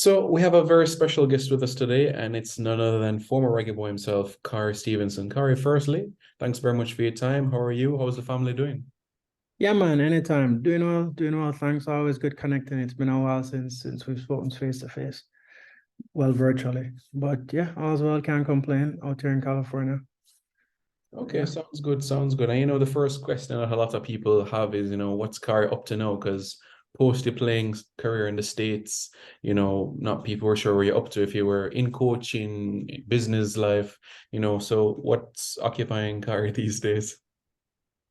So we have a very special guest with us today, and it's none other than former reggae boy himself, Khari Stephenson. Khari, firstly, thanks very much for your time. How are you? How's the family doing? Yeah, man, anytime. Doing well, thanks. Always good connecting. It's been a while since we've spoken face to face. Well, virtually. But yeah, all's well, can't complain out here in California. Okay, Yeah. sounds good. Sounds good. And the first question that a lot of people have is, what's Khari up to now? Because post your playing career in the States, not people were sure what you're up to if you were in coaching, business life, so what's occupying Khari these days?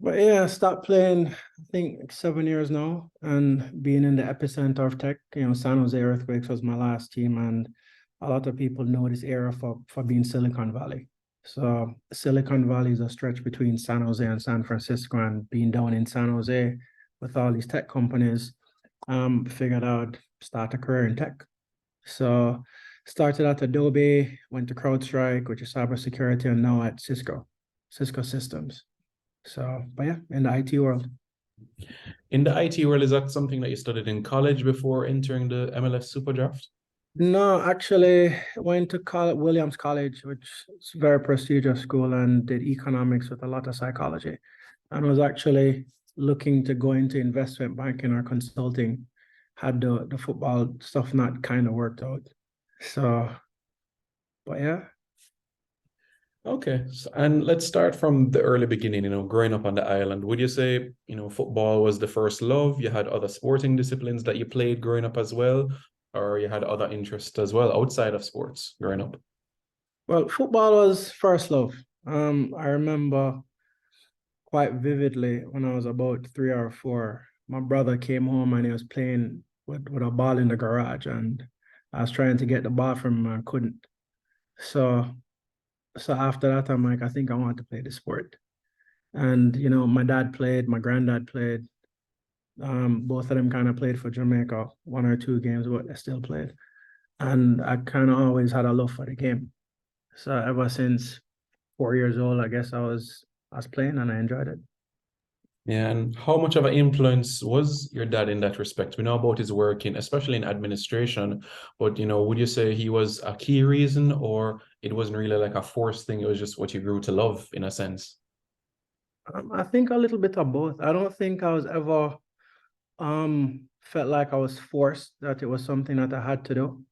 But yeah, I stopped playing, I think 7 years now, and being in the epicenter of tech, San Jose Earthquakes was my last team, and a lot of people know this area for being Silicon Valley. So Silicon Valley is a stretch between San Jose and San Francisco, and being down in San Jose with all these tech companies, figured out start a career in tech. So started at Adobe, went to CrowdStrike, which is cybersecurity, and now at Cisco Systems. So, but yeah, in the IT world. In the IT world, is that something that you studied in college before entering the MLS Super Draft? No, actually went to Williams College, which is a very prestigious school, and did economics with a lot of psychology, and was actually looking to go into investment banking or consulting, had the football stuff not kind of worked out. So, but yeah. Okay, and let's start from the early beginning, growing up on the island. Would you say, football was the first love? You had other sporting disciplines that you played growing up as well, or you had other interests as well outside of sports growing up? Well, football was first love. I remember quite vividly when I was about 3 or 4. My brother came home and he was playing with a ball in the garage, and I was trying to get the ball from him and couldn't. So so after that, I'm like, I think I want to play the sport. And my dad played, my granddad played. Both of them kind of played for Jamaica, 1 or 2 games, but they still played. And I kind of always had a love for the game. So ever since 4 years old, I guess I was playing and I enjoyed it. Yeah, and how much of an influence was your dad in that respect? We know about his work in, especially in administration, but would you say he was a key reason, or it wasn't really like a forced thing? It was just what you grew to love in a sense. I think a little bit of both. I don't think I was ever felt like I was forced that it was something that I had to do.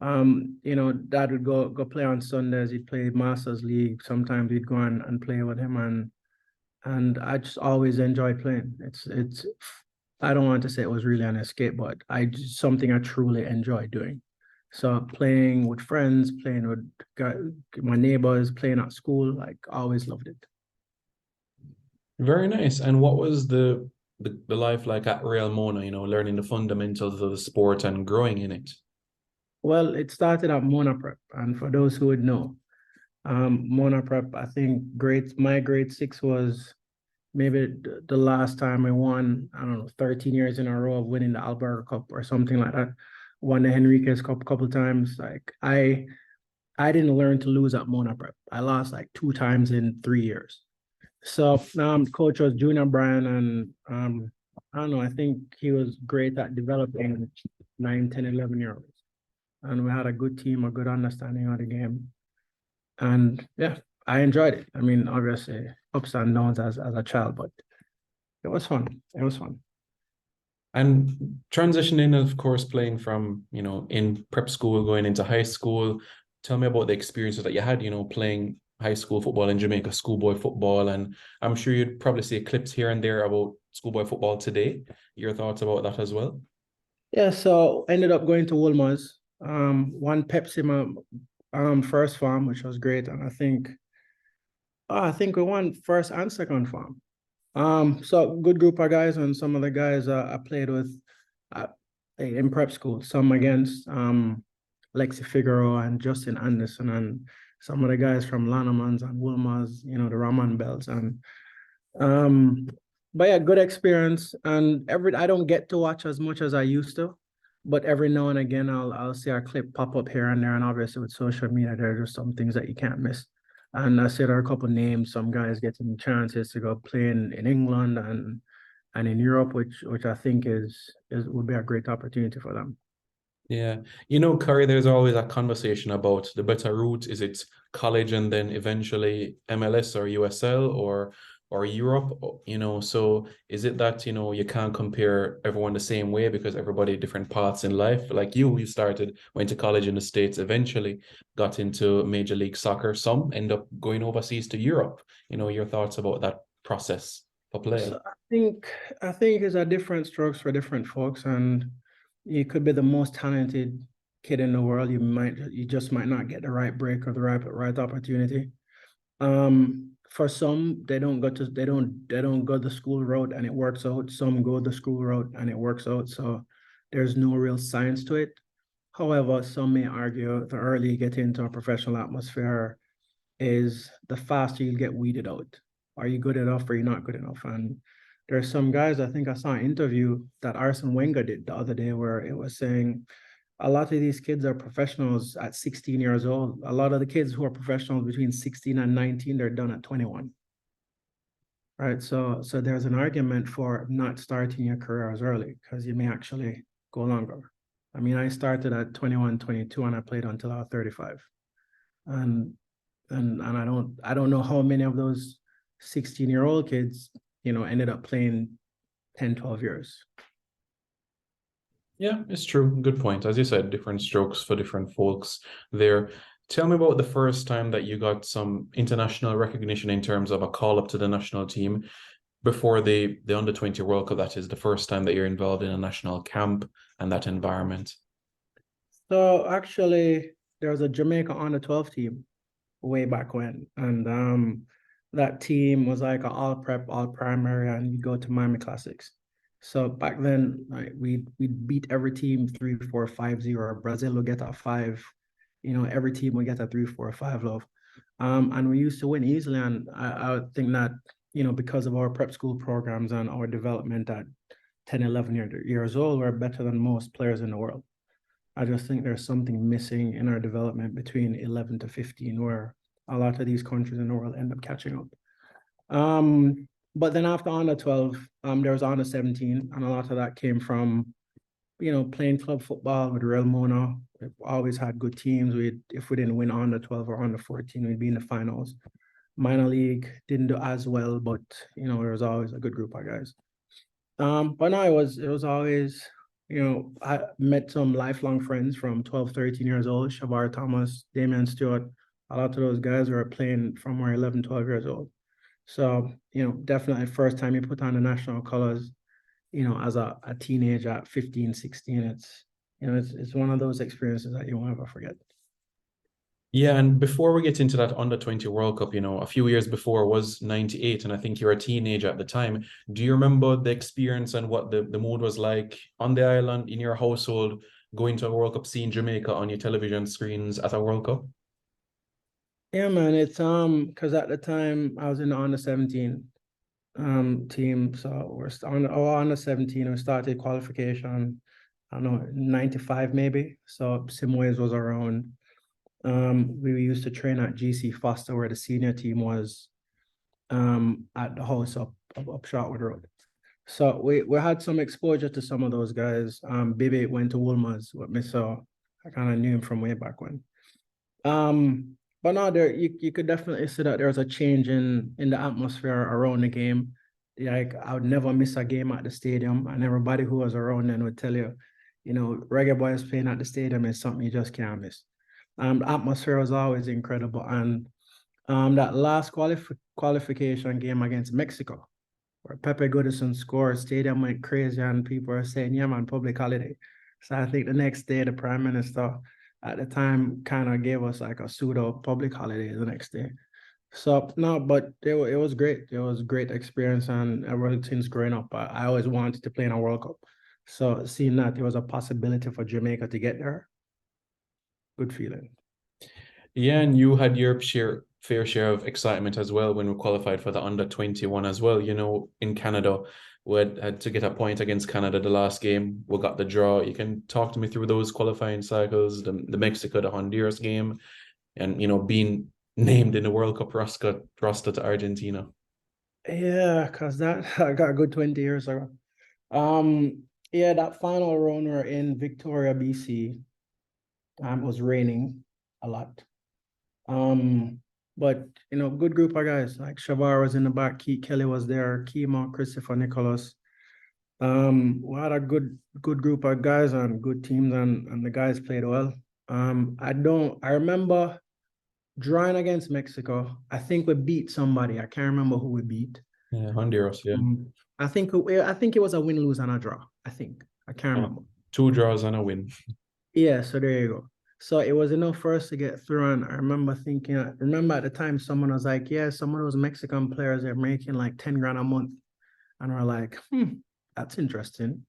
Dad would go play on Sundays. He'd play Masters League. Sometimes we'd go and play with him, and I just always enjoyed playing. It's I don't want to say it was really an escape, but I just something I truly enjoy doing. So playing with friends, playing with my neighbors, playing at school, like always loved it. Very nice. And what was the life like at Real Mona, learning the fundamentals of the sport and growing in it? Well, it started at Mona Prep, and for those who would know, Mona Prep, I think my grade six was maybe the last time I won, I don't know, 13 years in a row of winning the Alberta Cup or something like that. Won the Henriquez Cup a couple times. Like I didn't learn to lose at Mona Prep. I lost like 2 times in 3 years. So coach was Junior Bryan, and I don't know, I think he was great at developing 9, 10, 11 year olds. And we had a good team, a good understanding of the game. And yeah, I enjoyed it. I mean, obviously ups and downs as a child, but it was fun. It was fun. And transitioning, of course, playing from, in prep school, going into high school. Tell me about the experiences that you had, playing high school football in Jamaica, schoolboy football. And I'm sure you'd probably see clips here and there about schoolboy football today. Your thoughts about that as well? Yeah, so ended up going to Wolmer's. Won Pepsi my first farm, which was great. And I think we won first and second farm. So good group of guys, and some of the guys I played with uh, in prep school, some against Lexi Figueroa and Justin Anderson, and some of the guys from Lannemans and Wilmers, the Raman Bells. And um, but yeah, good experience. And I don't get to watch as much as I used to, but every now and again I'll see a clip pop up here and there. And obviously with social media, there are just some things that you can't miss. And I see there are a couple names, some guys getting chances to go play in England and in Europe, which I think is would be a great opportunity for them. Yeah. You know, Khari, there's always a conversation about the better route. Is it college and then eventually MLS or USL or Europe? You know, so is it that, you know, you can't compare everyone the same way because everybody different paths in life? Like you started, went to college in the States, eventually got into Major League Soccer. Some end up going overseas to Europe. You know, your thoughts about that process for players. So I think it's a different strokes for different folks, and you could be the most talented kid in the world. You just might not get the right break or the right opportunity. For some, they don't go the school route and it works out. Some go the school route and it works out. So there's no real science to it. However, some may argue the earlier you get into a professional atmosphere is the faster you get weeded out. Are you good enough or are you not good enough? And there's some guys, I think I saw an interview that Arsene Wenger did the other day where it was saying a lot of these kids are professionals at 16 years old. A lot of the kids who are professionals between 16 and 19, they're done at 21. Right. So there's an argument for not starting your career as early because you may actually go longer. I mean, I started at 21, 22, and I played until I was 35. And and I don't know how many of those 16-year-old kids, ended up playing 10, 12 years. Yeah, it's true. Good point. As you said, different strokes for different folks there. Tell me about the first time that you got some international recognition in terms of a call up to the national team before the under 20 World Cup. That is the first time that you're involved in a national camp and that environment. So actually, there was a Jamaica under 12 team way back when. And that team was like an all prep, all primary, and you go to Miami Classics. So back then, like we beat every team 3-4-5-0. Brazil would get a five, every team would get a 3-4-5 love. And we used to win easily. And I think that, because of our prep school programs and our development at 10, 11 years old, we're better than most players in the world. I just think there's something missing in our development between 11 to 15, where a lot of these countries in the world end up catching up. But then after under 12, there was under 17, and a lot of that came from, playing club football with Real Mona. We've always had good teams. If we didn't win under 12 or under 14, we'd be in the finals. Minor league didn't do as well, but there was always a good group of guys. But no, it was always, I met some lifelong friends from 12, 13 years old, Shabar Thomas, Damian Stewart. A lot of those guys were playing from where 11, 12 years old. So, definitely first time you put on the national colors, as a teenager at 15, 16, it's one of those experiences that you won't ever forget. Yeah, and before we get into that under 20 World Cup, you know, a few years before was 98, and I think you were a teenager at the time. Do you remember the experience and what the mood was like on the island in your household, going to a World Cup, seeing Jamaica on your television screens at a World Cup? Yeah, man, it's because at the time I was in the under 17 team. So under 17, we started qualification, I don't know, 95 maybe. So Simways was around. We used to train at GC Foster where the senior team was at the house up Shotwood Road. So we had some exposure to some of those guys. Bibi went to Woolmer's with me, so I kind of knew him from way back when. But no, there you could definitely see that there was a change in the atmosphere around the game. Like I would never miss a game at the stadium, and everybody who was around then would tell you, Reggae Boys playing at the stadium is something you just can't miss. The atmosphere was always incredible, and that last qualification game against Mexico, where Pepe Goodison scored, stadium went crazy, and people are saying, "Yeah, man, public holiday." So I think the next day, the Prime Minister at the time kind of gave us like a pseudo public holiday the next day. So no, but it was great. It was a great experience, and ever since growing up, I always wanted to play in a World Cup. So seeing that there was a possibility for Jamaica to get there, good feeling. Yeah, and you had your fair share of excitement as well when we qualified for the under 21 as well. You know, in Canada, we had to get a point against Canada the last game. We got the draw. You can talk to me through those qualifying cycles, the Mexico, the Honduras game, and being named in the World Cup roster to Argentina. Yeah, because that I got a good 20 years ago. Um, Yeah, that final round we were in Victoria, BC. It was raining a lot. But good group of guys. Like Shavar was in the back, Keith Kelly was there, Kimo, Christopher Nicholas. We had a good group of guys and good teams, and the guys played well. I remember drawing against Mexico. I think we beat somebody. I can't remember who we beat. Yeah, Honduras, yeah. I think it was a win, lose, and a draw. I can't Yeah. remember. Two draws and a win. Yeah, so there you go. So it was enough for us to get through. And I remember at the time someone was like, yeah, some of those Mexican players are making like 10 grand a month. And we're like, that's interesting.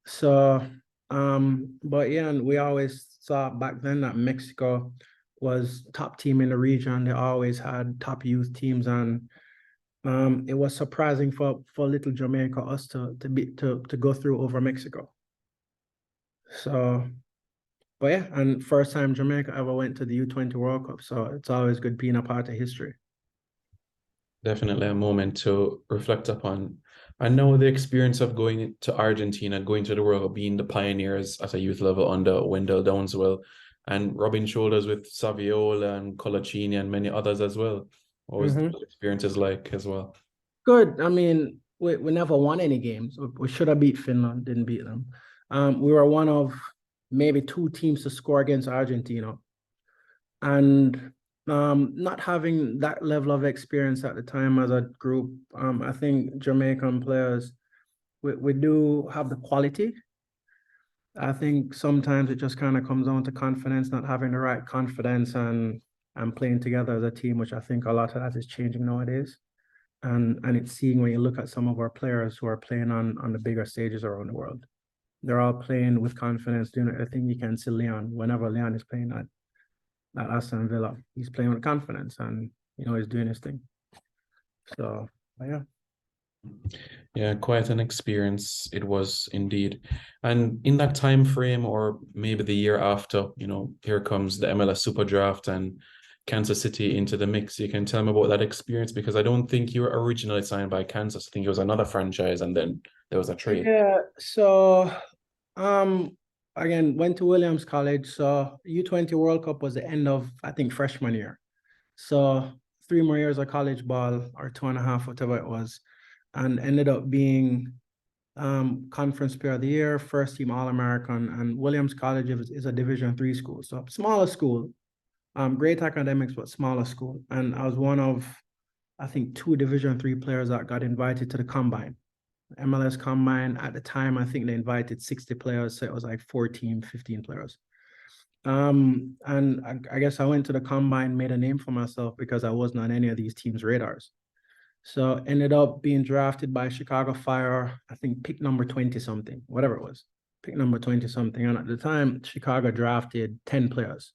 So, but yeah, and we always saw back then that Mexico was top team in the region. They always had top youth teams, and it was surprising for little Jamaica us to go through over Mexico. So, but yeah, and first time Jamaica ever went to the U20 World Cup, so it's always good being a part of history. Definitely a moment to reflect upon. I know the experience of going to Argentina, going to the World Cup, being the pioneers at a youth level under Wendell Downswell, and rubbing shoulders with Saviola and Colaccini and many others as well. What was Mm-hmm. those experiences like as well? Good. I mean, we never won any games. We should have beat Finland, didn't beat them. We were one of maybe two teams to score against Argentina. And not having that level of experience at the time as a group, I think Jamaican players, we do have the quality. I think sometimes it just kind of comes down to confidence, not having the right confidence and playing together as a team, which I think a lot of that is changing nowadays. And it's seeing when you look at some of our players who are playing on the bigger stages around the world. They're all playing with confidence, doing everything you can see Leon. Whenever Leon is playing at Aston Villa, he's playing with confidence and he's doing his thing. So yeah. Yeah, quite an experience it was indeed. And in that time frame, or maybe the year after, here comes the MLS Super Draft and Kansas City into the mix. You can tell me about that experience because I don't think you were originally signed by Kansas. I think it was another franchise, and then there was a trade. Yeah. So um again, went to Williams College. So U20 World Cup was the end of I think freshman year. So 3 more years of college ball or 2.5, whatever it was, and ended up being conference player of the year, first team All-American, and Williams College is a Division 3 school, so smaller school, great academics, but smaller school. And I was one of, I think, two Division 3 players that got invited to the combine. MLS combine at the time, I think they invited 60 players, so it was like 14, 15 players. And I guess I went to the combine, made a name for myself because I wasn't on any of these teams' radars. So ended up being drafted by Chicago Fire, I think pick number 20 something, whatever it was, pick number 20 something. And at the time, Chicago drafted 10 players.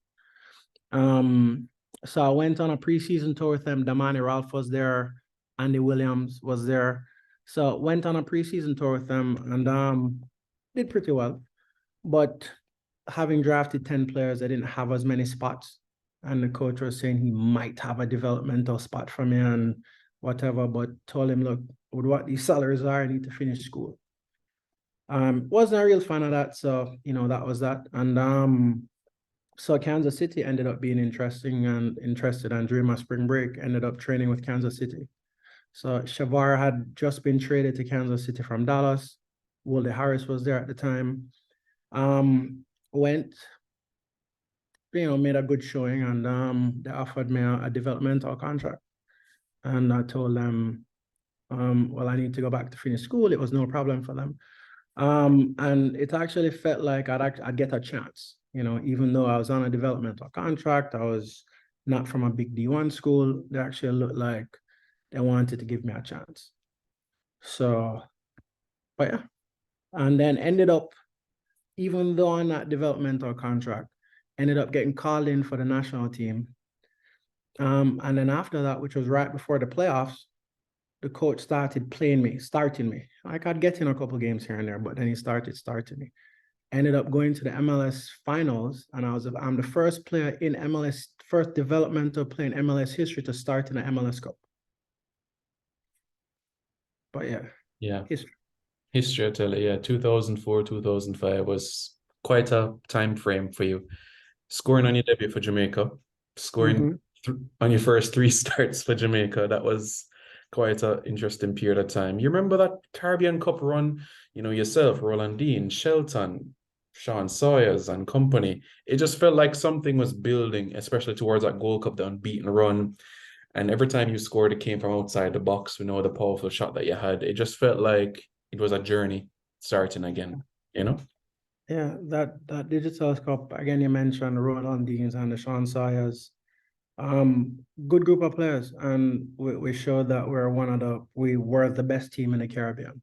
Um, so I went on a preseason tour with them. Damani Ralph was there, Andy Williams was there. So went on a preseason tour with them and did pretty well. But having drafted 10 players, I didn't have as many spots. And the coach was saying he might have a developmental spot for me and whatever, but told him, look, with what these salaries are, I need to finish school. Wasn't a real fan of that. So, that was that. And so Kansas City ended up being interested. And during my spring break, ended up training with Kansas City. So Shavar had just been traded to Kansas City from Dallas. Wally Harris was there at the time. Went, made a good showing, and they offered me a developmental contract. And I told them, well, I need to go back to finish school. It was no problem for them. And it actually felt like I'd get a chance, even though I was on a developmental contract, I was not from a big D1 school. They actually looked like they wanted to give me a chance. So, but yeah, and then ended up, even though on that developmental contract, ended up getting called in for the national team. And then after that, which was right before the playoffs, the coach starting me. Like I'd get in a couple games here and there, but then he started me. Ended up going to the MLS finals, and I'm the first player in MLS, first developmental player in MLS history to start in the MLS Cup. But yeah, Yeah. history. History, I tell you, yeah, 2004, 2005 was quite a time frame for you. Scoring on your debut for Jamaica, scoring Hmm. on your first three starts for Jamaica, that was quite an interesting period of time. You remember that Caribbean Cup run, yourself, Roland Dean, Shelton, Sean Sawyers and company. It just felt like something was building, especially towards that Gold Cup, the unbeaten run. And every time you scored, it came from outside the box. We know the powerful shot that you had. It just felt like it was a journey starting again, you know? Yeah, that Digital Cup, again, you mentioned Roland Deans and the Sean Sawyers. Good group of players, and we showed that we were the best team in the Caribbean.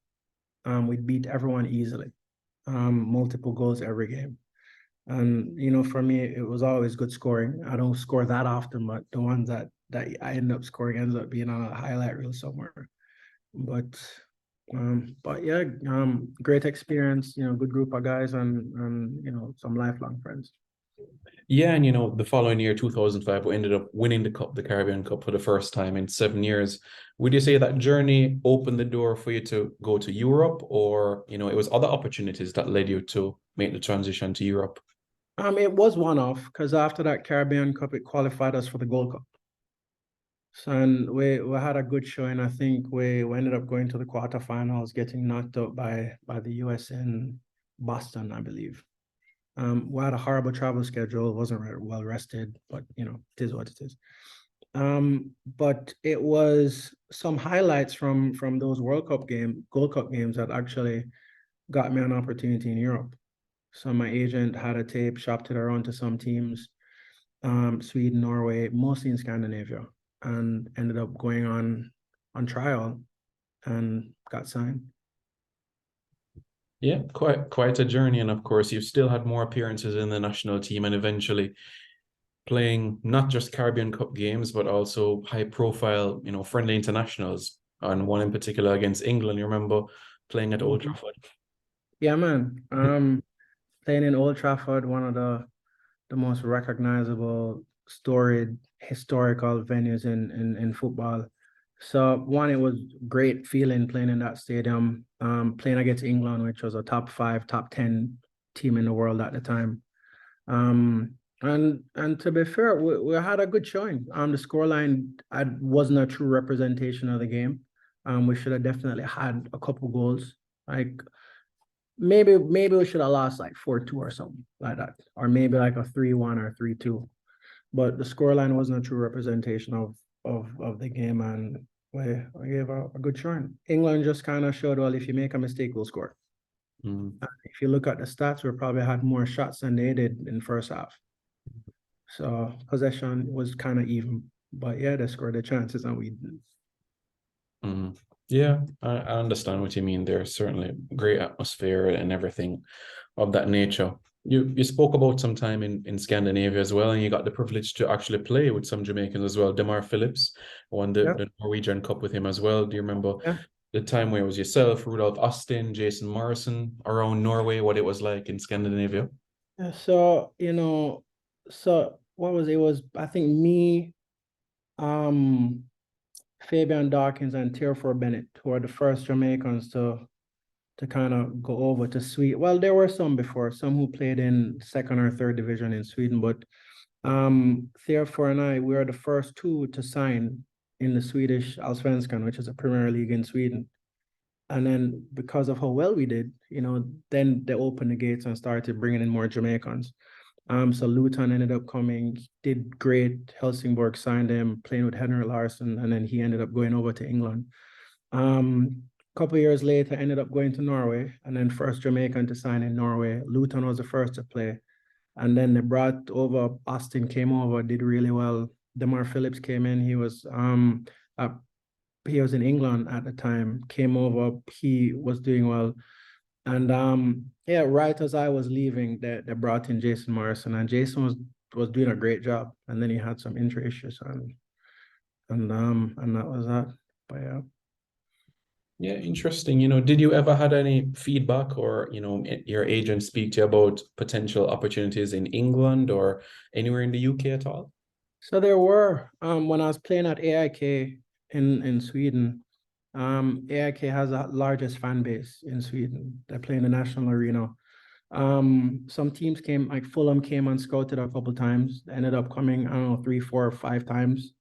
We beat everyone easily. Multiple goals every game. And for me, it was always good scoring. I don't score that often, but the ones that I end up scoring ends up being on a highlight reel somewhere. But yeah, great experience, good group of guys and some lifelong friends. Yeah, and the following year, 2005, we ended up winning the cup, the Caribbean Cup, for the first time in 7 years. Would you say that journey opened the door for you to go to Europe, or it was other opportunities that led you to make the transition to Europe? It was one off because after that Caribbean Cup, it qualified us for the Gold Cup. So, and we had a good showing. I think we ended up going to the quarterfinals, getting knocked out by the US in Boston, I believe. We had a horrible travel schedule, wasn't well rested, but it is what it is. But it was some highlights from those Gold Cup games that actually got me an opportunity in Europe. So my agent had a tape, shopped it around to some teams, Sweden, Norway, mostly in Scandinavia, and ended up going on trial and got signed. Yeah, quite a journey, and of course, you've still had more appearances in the national team, and eventually playing not just Caribbean Cup games, but also high profile, friendly internationals, and one in particular against England. You remember playing at Old Mhm. Trafford? Yeah, man. Playing in Old Trafford, one of the most recognizable, storied, historical venues in football. So one, it was great feeling playing in that stadium, playing against England, which was a top five, top 10 team in the world at the time. And to be fair, we had a good showing. The scoreline wasn't a true representation of the game. We should have definitely had a couple goals. Like maybe we should have lost like 4-2 or something like that, or maybe like a 3-1 or 3-2. But the scoreline wasn't a true representation of the game, and we gave a good showing. England just kind of showed, well, if you make a mistake, we'll score. Mm. If you look at the stats, we probably had more shots than they did in the first half. So possession was kind of even, but yeah, they scored the chances and we didn't. Mm. Yeah, I understand what you mean. There's certainly great atmosphere and everything of that nature. You spoke about some time in Scandinavia as well, and you got the privilege to actually play with some Jamaicans as well. Demar Phillips won Yeah, the Norwegian Cup with him as well. Do you remember yeah. the time where it was yourself, Rudolph Austin, Jason Morrison around Norway, what it was like in Scandinavia? Yeah, so so what was it? It was, I think, me, um, Fabian Dawkins and Tearford Bennett, who are the first Jamaicans to kind of go over to Sweden. Well, there were some before, some who played in second or third division in Sweden, but Tearford and I, we were the first two to sign in the Swedish Allsvenskan, which is a Premier League in Sweden. And then because of how well we did, then they opened the gates and started bringing in more Jamaicans. So Luton ended up coming, did great. Helsingborg signed him, playing with Henry Larsson, and then he ended up going over to England. A couple of years later, ended up going to Norway, and then first Jamaican to sign in Norway. Luton was the first to play, and then they brought over Austin, came over, did really well. Demar Phillips came in. Uh, he was in England at the time. Came over, he was doing well. And yeah, right as I was leaving, they brought in Jason Morrison, and Jason was doing a great job. And then he had some injury issues, and that was that. But yeah. Yeah, interesting. Did you ever had any feedback or, your agent speak to you about potential opportunities in England or anywhere in the UK at all? So there were when I was playing at AIK in Sweden. AIK has the largest fan base in Sweden. They play in the national arena. Some teams came, like Fulham came and scouted a couple times, ended up coming, I don't know, 3, 4, or 5 times.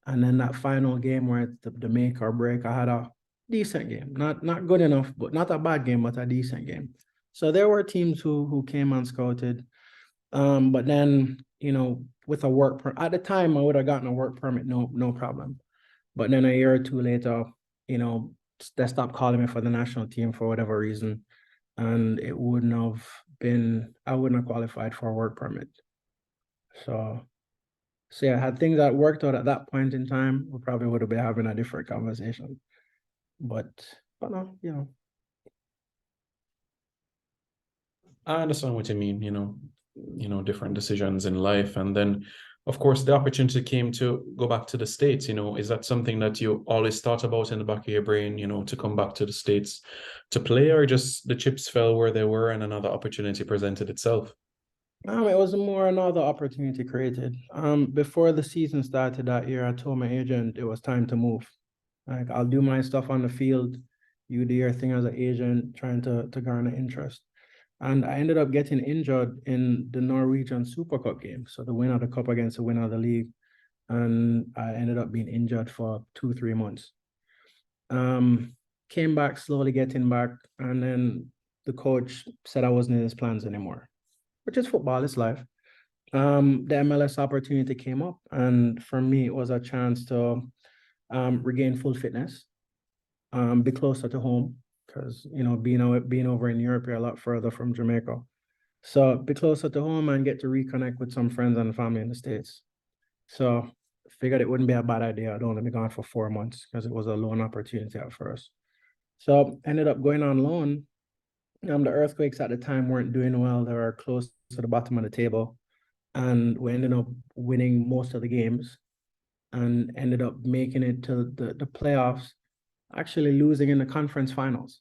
And then that final game where it's the make or break, I had a decent game. Not good enough, but not a bad game, but a decent game. So there were teams who came and scouted. But then, with a work at the time, I would have gotten a work permit, no problem. But then a year or two later, you know, they stopped calling me for the national team for whatever reason. And it wouldn't have been, I wouldn't have qualified for a work permit. So, so yeah, had things that worked out at that point in time, we probably would have been having a different conversation. But no, I understand what you mean, different decisions in life. And then, of course, the opportunity came to go back to the States. Is that something that you always thought about in the back of your brain, to come back to the States to play, or just the chips fell where they were and another opportunity presented itself? It was more another opportunity created. Before the season started that year, I told my agent it was time to move. Like, I'll do my stuff on the field, you do your thing as an agent, trying to garner interest. And I ended up getting injured in the Norwegian Super Cup game. So the winner of the cup against the winner of the league. And I ended up being injured for 2, 3 months. Came back, slowly getting back, and then the coach said I wasn't in his plans anymore, which is football, it's life. The MLS opportunity came up, and for me, it was a chance to regain full fitness, be closer to home, because being over in Europe, you're a lot further from Jamaica. So be closer to home and get to reconnect with some friends and family in the States. So figured it wouldn't be a bad idea. I'd only be gone for 4 months because it was a loan opportunity at first. So ended up going on loan. The Earthquakes at the time weren't doing well. They were close to the bottom of the table. And we ended up winning most of the games and ended up making it to the playoffs, actually losing in the conference finals.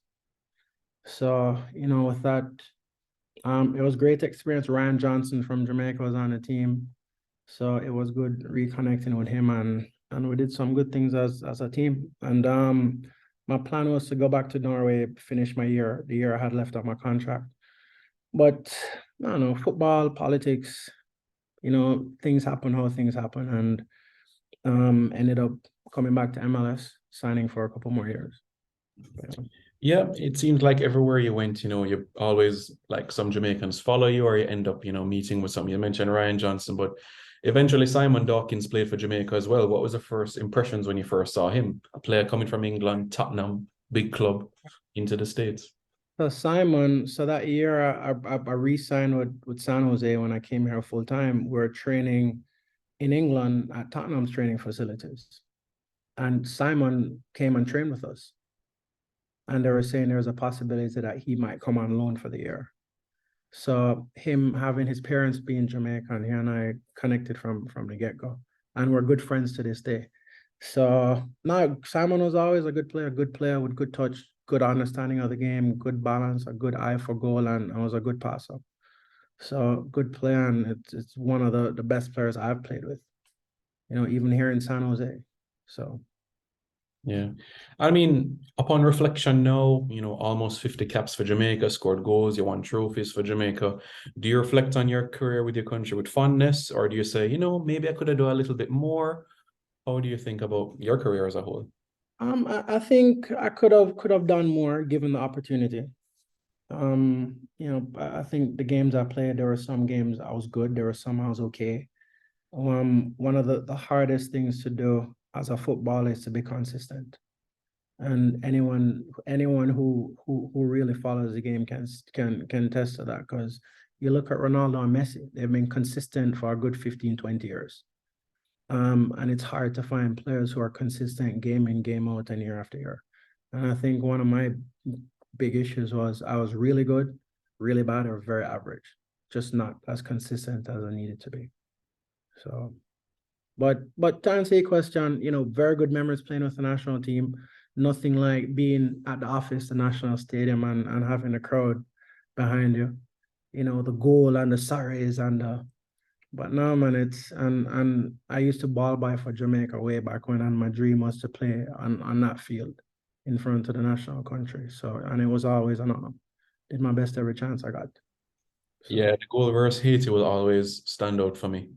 So, with that, it was great experience. Ryan Johnson from Jamaica was on the team. So it was good reconnecting with him, and we did some good things as a team. And my plan was to go back to Norway, finish my year, the year I had left on my contract. But I don't know, football, politics, things happen how things happen, and ended up coming back to MLS, signing for a couple more years. Yeah, it seems like everywhere you went, you always, like, some Jamaicans follow you, or you end up, meeting with some. You mentioned Ryan Johnson, but eventually Simon Dawkins played for Jamaica as well. What was the first impressions when you first saw him? A player coming from England, Tottenham, big club, into the States. So Simon, so that year I re-signed with San Jose when I came here full time. We're training in England at Tottenham's training facilities. And Simon came and trained with us. And they were saying there was a possibility that he might come on loan for the year. So him having his parents being Jamaican, he and I connected from the get-go. And we're good friends to this day. So now Simon was always a good player with good touch, good understanding of the game, good balance, a good eye for goal, and was a good passer. So good player, and it's one of the best players I've played with, even here in San Jose. So Yeah. I mean, upon reflection now, almost 50 caps for Jamaica, scored goals, you won trophies for Jamaica. Do you reflect on your career with your country with fondness, or do you say, maybe I could have done a little bit more? How do you think about your career as a whole? I think I could have done more given the opportunity. I think the games I played, there were some games I was good, there were some I was okay. One of the hardest things to do as a footballer is to be consistent. And anyone who really follows the game can attest to that, because you look at Ronaldo and Messi, they've been consistent for a good 15, 20 years. And it's hard to find players who are consistent game in, game out, and year after year. And I think one of my big issues was I was really good, really bad, or very average, just not as consistent as I needed to be. So, but to answer your question, very good memories playing with the national team. Nothing like being at the office, the national stadium, and having a crowd behind you. The goal and the sorries and the. But no, man, and I used to ball by for Jamaica way back when, and my dream was to play on that field. in front of the national country. So, and it was always an honor. Did my best every chance I got. Yeah, So, the goal versus Haiti will always stand out for me.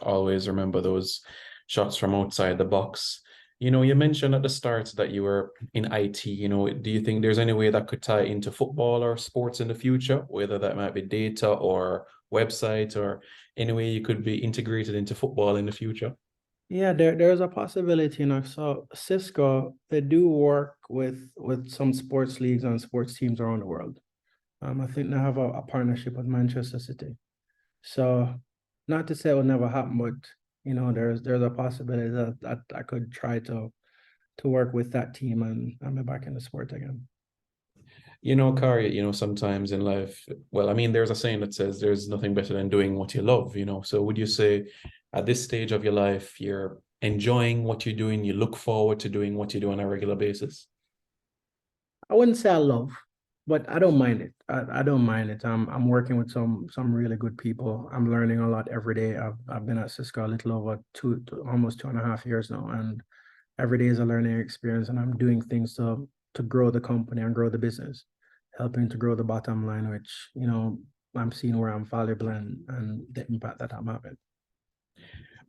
Always remember those shots from outside the box. You mentioned at the start that you were in IT. Do you think there's any way that could tie into football or sports in the future, whether that might be data or website or any way you could be integrated into football in the future? yeah, there's a possibility, So Cisco, they do work with some sports leagues and sports teams around the world. I think they have a partnership with Manchester City. So not to say it will never happen, but there's a possibility that I could try to work with that team and be back in the sport again. Khari, sometimes in life, well, I mean, there's a saying that says there's nothing better than doing what you love. So would you say at this stage of your life, you're enjoying what you're doing, you look forward to doing what you do on a regular basis? I wouldn't say I love, but I don't mind it. I don't mind it. I'm working with some really good people. I'm learning a lot every day. I've been at Cisco a little over almost 2.5 years now, and every day is a learning experience. And I'm doing things to grow the company and grow the business, helping to grow the bottom line, which I'm seeing where I'm valuable and the impact that I'm having.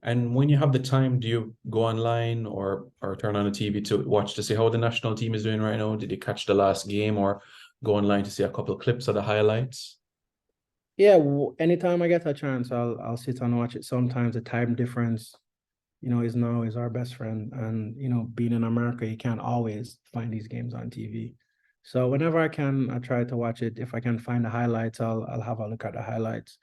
And when you have the time, do you go online or turn on the TV to watch to see how the national team is doing right now? Did you catch the last game or go online to see a couple of clips of the highlights? Yeah, anytime I get a chance, I'll sit and watch it. Sometimes the time difference is our best friend. And, being in America, you can't always find these games on TV. So whenever I can, I try to watch it. If I can find the highlights, I'll have a look at the highlights.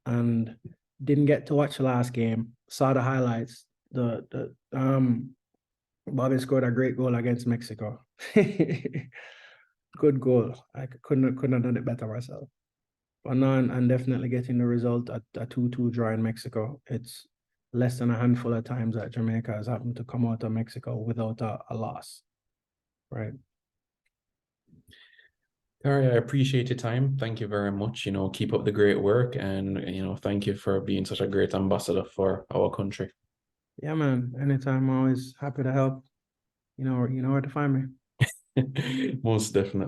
And didn't get to watch the last game, saw the highlights. The Bobby scored a great goal against Mexico. Good goal. I couldn't have done it better myself. But no, and definitely getting the result at a 2-2 draw in Mexico. It's less than a handful of times that Jamaica has happened to come out of Mexico without a loss, right? Kari, I appreciate your time. Thank you very much. Keep up the great work and, thank you for being such a great ambassador for our country. Yeah, man. Anytime, I'm always happy to help. You know where to find me. Most definitely.